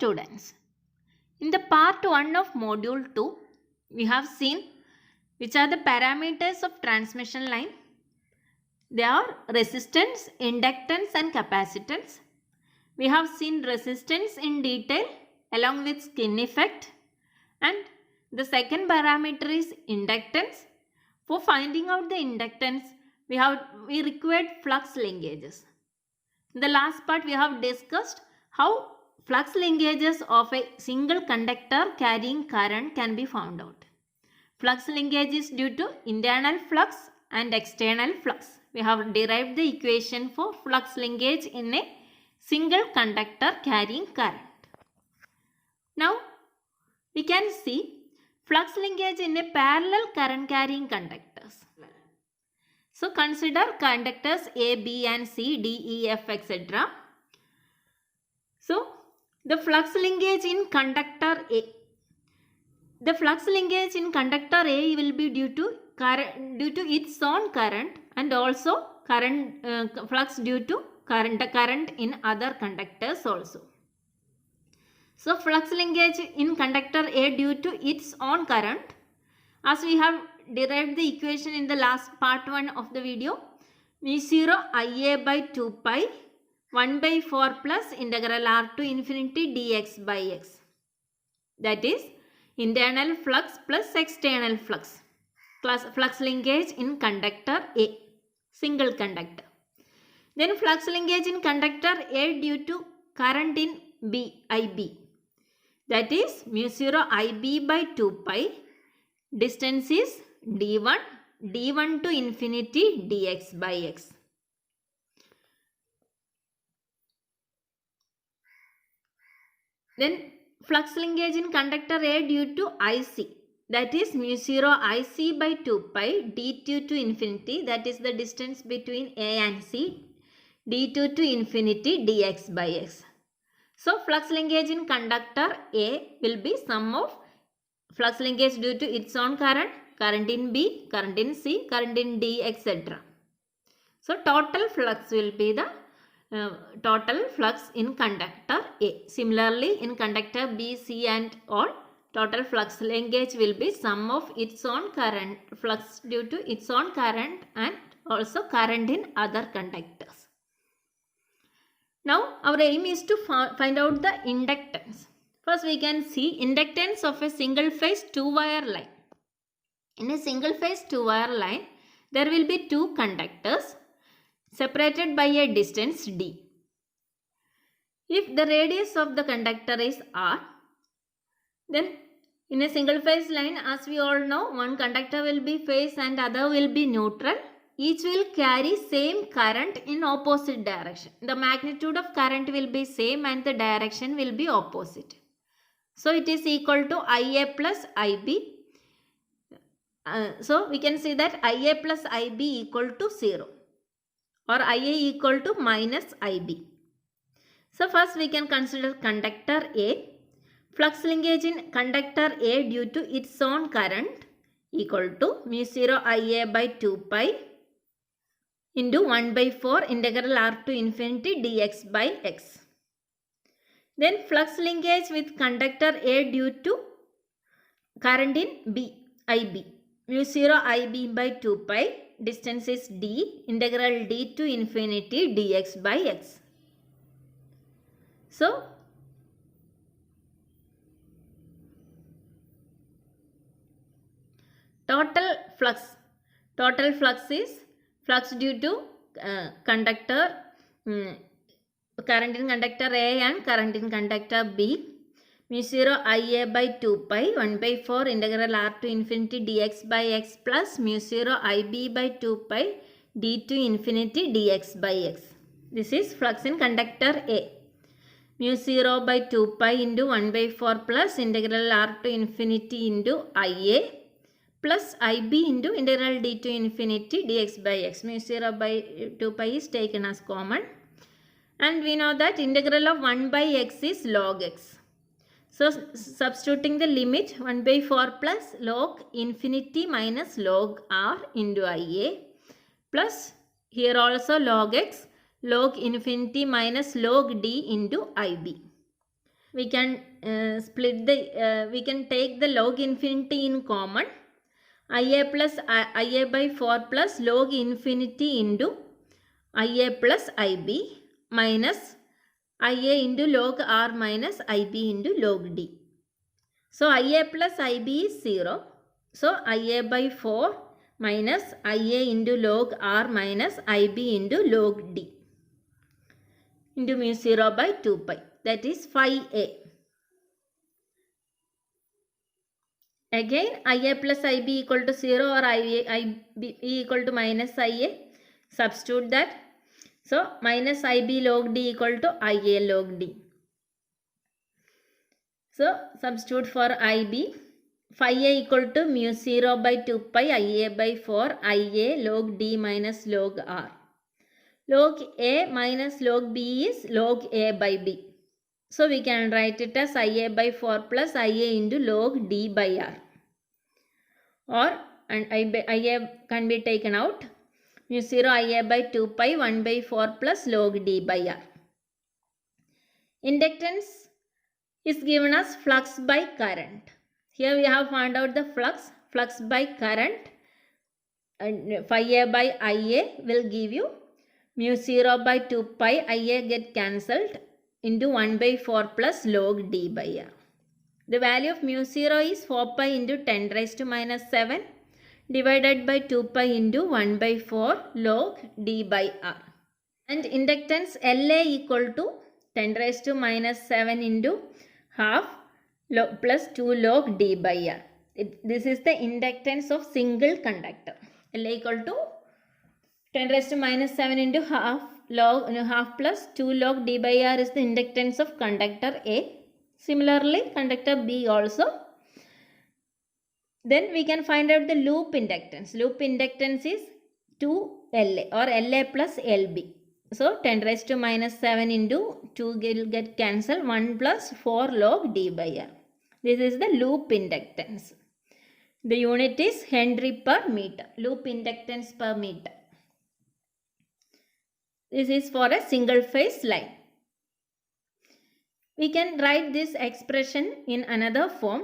students, in the part 1 of module 2, we have seen which are the parameters of transmission line. They are resistance, inductance and capacitance. We have seen resistance in detail along with skin effect, and the second parameter is inductance. For finding out the inductance, we required flux linkages. In the last part, we have discussed how flux linkages of a single conductor carrying current can be found out. Flux linkage is due to internal flux and external flux. We have derived the equation for flux linkage in a single conductor carrying current. Now, we can see flux linkage in a parallel current carrying conductors. So, consider conductors A, B and C, D, E, F, etc. So, the flux linkage in conductor A. The flux linkage in conductor A will be due to its own current and also flux due to current in other conductors also. So, flux linkage in conductor A due to its own current, as we have derived the equation in the last part 1 of the video, V0 Ia by 2 pi 1 by 4 plus integral r to infinity dx by x. That is internal flux plus external flux. Flux linkage in conductor A, single conductor. Then flux linkage in conductor A due to current in B, IB. That is mu0 IB by 2 pi. Distance is d1 to infinity dx by x. Then flux linkage in conductor A due to IC. That is mu0 IC by 2 pi d2 to infinity. That is the distance between A and C. d2 to infinity dx by x. So, flux linkage in conductor A will be sum of flux linkage due to its own current, current in B, current in C, current in D, etc. So, total flux will be the total flux in conductor A. Similarly, in conductor B, C and all, total flux linkage will be sum of its own current, flux due to its own current and also current in other conductors. Now, our aim is to find out the inductance. First, we can see inductance of a single phase 2-wire line. In a single phase 2-wire line, there will be two conductors separated by a distance d. If the radius of the conductor is r, then in a single phase line, as we all know, one conductor will be phase and other will be neutral. Each will carry same current in opposite direction. The magnitude of current will be same and the direction will be opposite. So, it is equal to Ia plus Ib. So, we can see that Ia plus Ib equal to 0 or Ia equal to minus Ib. So, first we can consider conductor A. Flux linkage in conductor A due to its own current equal to mu0 Ia by 2 pi into 1 by 4 integral r to infinity dx by x. Then flux linkage with conductor A due to current in B, IB. mu0 IB by 2 pi, distance is d, integral d to infinity dx by x. So, total flux is flux due to conductor current in conductor A and current in conductor B, mu0 Ia by 2 pi 1 by 4 integral r to infinity dx by x plus mu0 IB by 2 pi d to infinity dx by x. This is flux in conductor A. mu0 by 2 pi into 1 by 4 plus integral r to infinity into Ia plus Ib into integral d to infinity dx by x. mu0 by 2 pi is taken as common. And we know that integral of 1 by x is log x. So, substituting the limit 1 by 4 plus log infinity minus log r into Ia plus here also log x log infinity minus log d into IB. we can we can take the log infinity in common. Ia plus Ia by 4 plus log infinity into Ia plus Ib minus Ia into log R minus Ib into log D. So Ia plus Ib is 0. So Ia by 4 minus Ia into log R minus Ib into log D into mu 0 by 2 pi. That is 5a. Again Ia plus Ib equal to 0 or Ib equal to minus Ia. Substitute that. So minus Ib log D equal to Ia log D. So substitute for Ib. 5a equal to mu 0 by 2 pi Ia by 4 Ia log D minus log R. Log A minus log B is log A by B. So we can write it as Ia by 4 plus Ia into log D by R. Or and Ia can be taken out. Mu 0 Ia by 2 pi 1 by 4 plus log D by R. Inductance is given as flux by current. Here we have found out the flux by current, and phi A by Ia will give you mu 0 by 2 pi Ia get cancelled into 1 by 4 plus log D by R. The value of mu 0 is 4 pi into 10 raised to minus 7 divided by 2 pi into 1 by 4 log D by R. And inductance LA equal to 10 raised to minus 7 into half plus 2 log D by R. This is the inductance of single conductor. L equal to 10 raised to minus 7 into half plus 2 log D by R is the inductance of conductor A. Similarly, conductor B also. Then we can find out the loop inductance. Loop inductance is 2LA or LA plus LB. So 10 raised to minus 7 into 2 will get cancelled, 1 plus 4 log D by R. This is the loop inductance. The unit is Henry per meter. Loop inductance per meter. This is for a single phase line. We can write this expression in another form.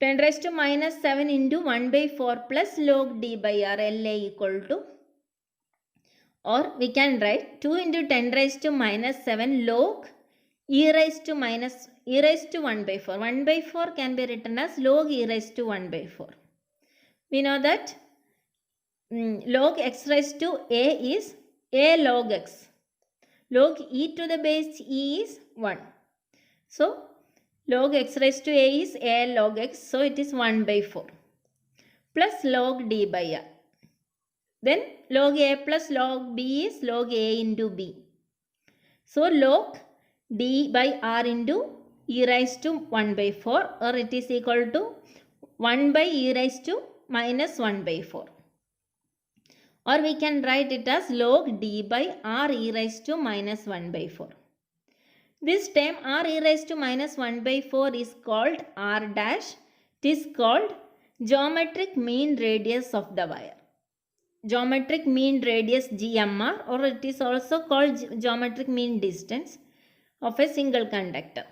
10 raised to minus 7 into 1 by 4 plus log D by R LA equal to, or we can write 2 into 10 raised to minus 7 log e raised to 1 by 4. 1 by 4 can be written as log e raised to 1 by 4. We know that log x raised to a is a log x. Log e to the base e is 1. So log x raised to a is a log x. So it is 1 by 4 plus log D by R. Then log a plus log b is log a into b. So log D by R into e raised to 1 by 4, or it is equal to 1 by e raised to minus 1 by 4. Or we can write it as log D by R e raised to minus 1 by 4. This term R e raised to minus 1 by 4 is called R dash. It is called geometric mean radius of the wire. Geometric mean radius GMR, or it is also called geometric mean distance of a single conductor.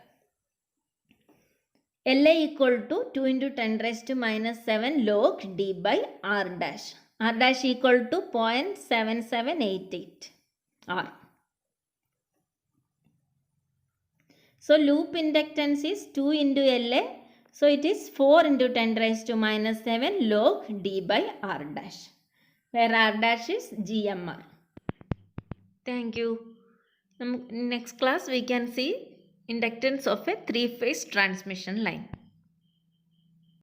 LA equal to 2 into 10 raised to minus 7 log D by R dash. R dash equal to 0.7788 R. So loop inductance is 2 into LA. So it is 4 into 10 raised to minus 7 log D by R dash, where R dash is GMR. Thank you. Next class we can see inductance of a 3-phase transmission line.